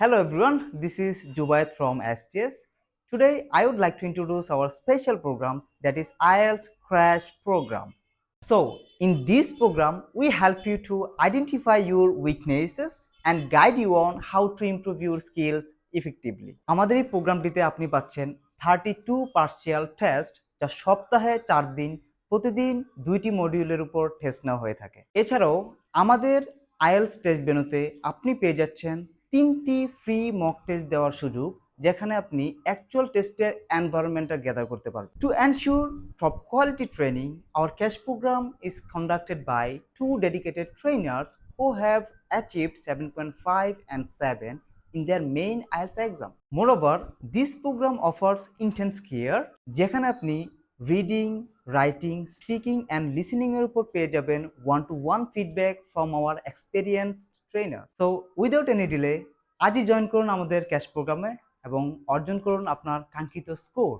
Hello everyone, this is Jubaid from STS. Today I would like to introduce our special program that is IELTS Crash Program. So, in this program, we help you to identify your weaknesses and guide you on how to improve your skills effectively. আমাদের এই প্রোগ্রামটিতে আপনি পাচ্ছেন 32 partial test যা সপ্তাহে 4 দিন প্রতিদিন 2টি মডিউলের উপর টেস্ট নেওয়া হয়ে থাকে। এছাড়াও আমাদের আইএলটিএস টেস্ট বেনুতে আপনি পেয়ে যাচ্ছেন 3টি ফ্রি মক টেস্ট দেওয়ার সুযোগ যেখানে আপনি অ্যাকচুয়াল টেস্টের এনভায়রনমেন্টটা গ্যাদার করতে পারবেন। To ensure top quality training, our cash program is conducted by two dedicated trainers who have achieved 7.5 and 7 in their main IELTS exam. Moreover, this program offers intense care যেখানে আপনি reading, writing, speaking and listening এর উপর পেয়ে যাবেন 1-to-1 feedback from our experienced trainer. So without any delay আজই join করুন আমাদের cash প্রোগ্রামে এবং অর্জন করুন আপনার কাঙ্ক্ষিত স্কোর।